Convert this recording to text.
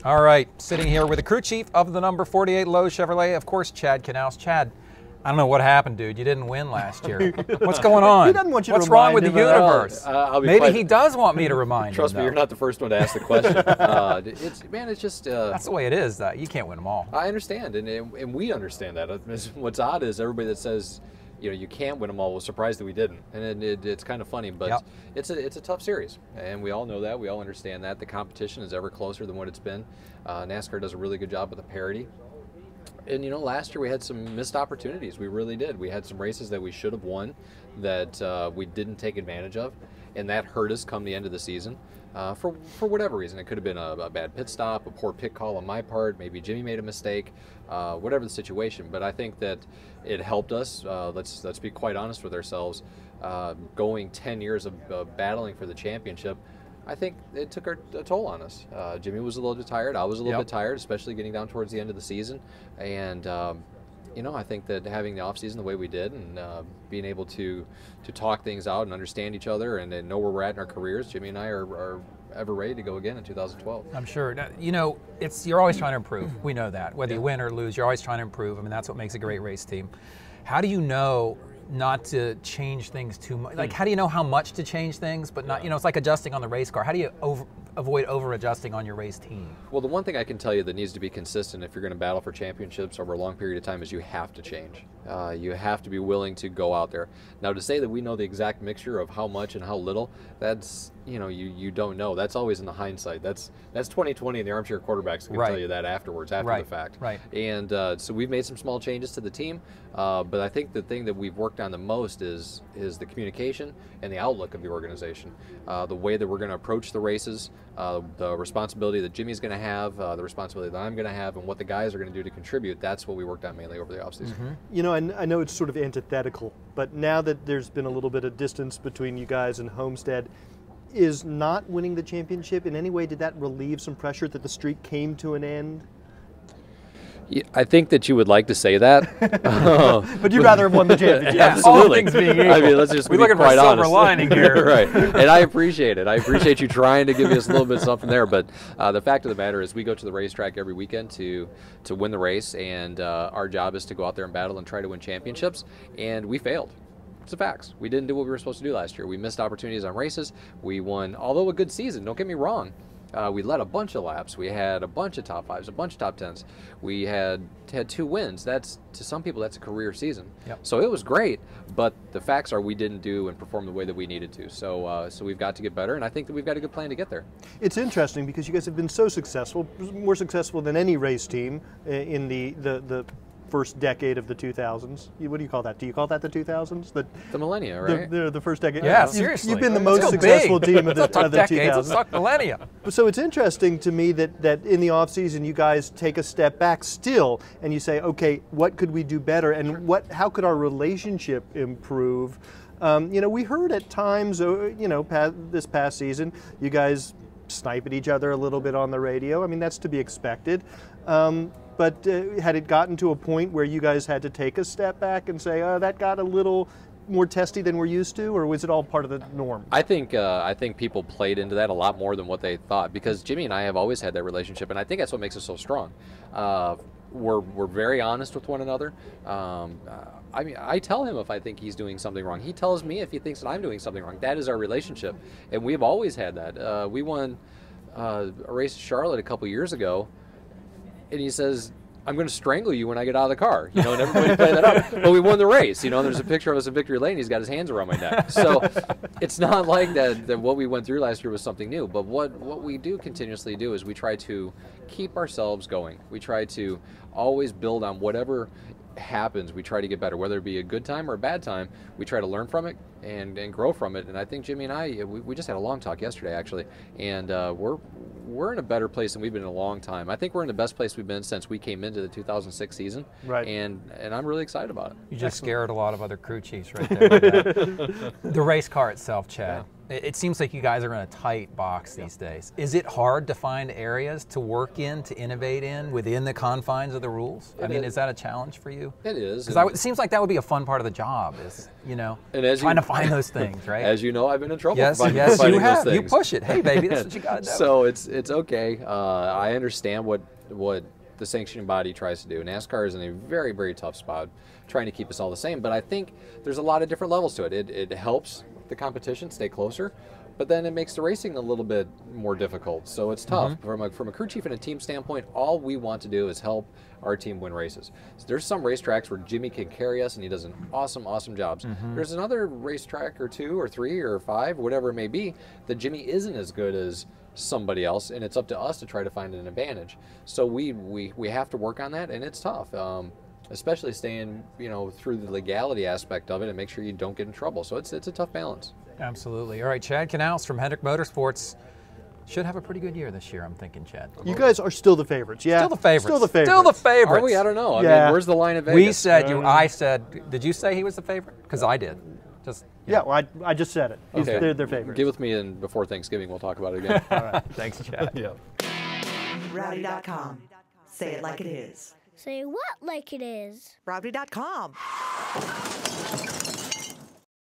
All right, sitting here with the crew chief of the number 48 Lowe's Chevrolet, of course, Chad Knaus. Chad, I don't know what happened, dude. You didn't win last year. What's going on? He doesn't want you to What's wrong with the remind him. universe? Maybe he does want me to remind him. Trust me, you're not the first one to ask the question. It's just... That's the way it is. You can't win them all. I understand, and we understand that. What's odd is everybody that says, you can't win them all was surprised that we didn't. And it's kind of funny, but it's a tough series. And we all know that. We all understand that. The competition is ever closer than what it's been. NASCAR does a really good job with the parity. And last year we had some missed opportunities. We really did. We had some races that we should have won that we didn't take advantage of, and that hurt us come the end of the season. For whatever reason, it could have been a bad pit stop, a poor pit call on my part, maybe Jimmie made a mistake, whatever the situation. But I think that it helped us. Let's be quite honest with ourselves. Going 10 years of battling for the championship, I think it took a toll on us. Jimmie was a little bit tired. I was a little bit tired, especially getting down towards the end of the season. And I think that having the off season the way we did, and being able to talk things out and understand each other and know where we're at in our careers, Jimmie and I are ever ready to go again in 2012. I'm sure. You're always trying to improve. We know that. Whether you win or lose, you're always trying to improve. I mean, that's what makes a great race team. How do you know not to change things too much? Like, how do you know how much to change things, but not, it's like adjusting on the race car. How do you avoid over-adjusting on your race team? Well, the one thing I can tell you that needs to be consistent if you're going to battle for championships over a long period of time is you have to change. You have to be willing to go out there. Now, to say that we know the exact mixture of how much and how little, that's, you don't know. That's always in the hindsight. That's 2020, and the armchair quarterbacks can tell you that afterwards, after the fact. Right. And so we've made some small changes to the team, but I think the thing that we've worked on the most is the communication and the outlook of the organization. The way that we're going to approach the races, the responsibility that Jimmie's going to have, the responsibility that I'm going to have, and what the guys are going to do to contribute. That's what we worked on mainly over the offseason. I know it's sort of antithetical, but now that there's been a little bit of distance between you guys and Homestead, is not winning the championship in any way, did that relieve some pressure that the streak came to an end? Yeah, I think that you would like to say that. But you'd rather have won the championship. Yeah, absolutely. All things being equal. I mean, let's just we be look at quite the silver honest. lining here. Right. And I appreciate it. I appreciate you trying to give us a little bit of something there. But the fact of the matter is we go to the racetrack every weekend to win the race, and our job is to go out there and battle and try to win championships, and we failed. It's the facts. We didn't do what we were supposed to do last year. We missed opportunities on races. We won, although a good season, don't get me wrong. We led a bunch of laps. We had a bunch of top fives, a bunch of top tens. We had 2 wins. That's, to some people, that's a career season. So it was great, but the facts are we didn't do and perform the way that we needed to. So we've got to get better, and I think that we've got a good plan to get there. It's interesting because you guys have been so successful, more successful than any race team in the first decade of the 2000s. What do you call that? Do you call that the 2000s? The millennia, right? The first decade. Yeah, seriously. You've been the most successful team of the 2000s. Let's talk millennia. So it's interesting to me that in the off season you guys take a step back still, and you say, okay, what could we do better, and how could our relationship improve? We heard at times, this past season, you guys snipe at each other a little bit on the radio. I mean, that's to be expected. But had it gotten to a point where you guys had to take a step back and say, that got a little more testy than we're used to, or was it all part of the norm? I think people played into that a lot more than what they thought, because Jimmie and I have always had that relationship, and I think that's what makes us so strong. We're very honest with one another. I mean, I tell him if I think he's doing something wrong. He tells me if he thinks that I'm doing something wrong. That is our relationship, and we've always had that. We won a race in Charlotte a couple years ago, and he says, I'm going to strangle you when I get out of the car, and everybody played that up. But we won the race, there's a picture of us in victory lane. He's got his hands around my neck. So it's not like that what we went through last year was something new. But what we do continuously do is we try to keep ourselves going. We try to always build on whatever happens. We try to get better, whether it be a good time or a bad time. We try to learn from it and grow from it. And I think Jimmie and I, we just had a long talk yesterday, actually, and we're in a better place than we've been in a long time. I think we're in the best place we've been since we came into the 2006 season. Right. And I'm really excited about it. You just scared a lot of other crew chiefs right there with that. The race car itself, Chad. It seems like you guys are in a tight box these days. Is it hard to find areas to work in, to innovate in, within the confines of the rules? Is that a challenge for you? It is. Because it seems like that would be a fun part of the job, is, and as trying to find those things, right? As you know, I've been in trouble yes, for finding, yes, finding you have. those You things. push it. Hey, baby, that's what you got to do. So it's okay. I understand what the sanctioning body tries to do. NASCAR is in a very, very tough spot, trying to keep us all the same. But I think there's a lot of different levels to it. It helps the competition stay closer, but then it makes the racing a little bit more difficult. So it's tough. From a crew chief and a team standpoint, all we want to do is help our team win races. So there's some racetracks where Jimmie can carry us and he does an awesome jobs. There's another racetrack or 2 or 3 or 5, whatever it may be, that Jimmie isn't as good as somebody else, and it's up to us to try to find an advantage. So we have to work on that, and it's tough. Especially staying, through the legality aspect of it and make sure you don't get in trouble. So it's a tough balance. Absolutely. All right, Chad Knaus from Hendrick Motorsports should have a pretty good year this year, I'm thinking, Chad. You guys are still the favorites, yeah? Still the favorites. Still the favorites. Still the favorites. Are we? I don't know. I Yeah. mean, where's the line of Vegas? We said I said. Did you say he was the favorite? Because I did. Just Yeah, well, I just said it. Okay. They're their favorites. Get with me, and before Thanksgiving, we'll talk about it again. all right. Thanks, Chad. Yeah. Rowdy.com. Say it like it is. Say what like it is? Rowdy.com.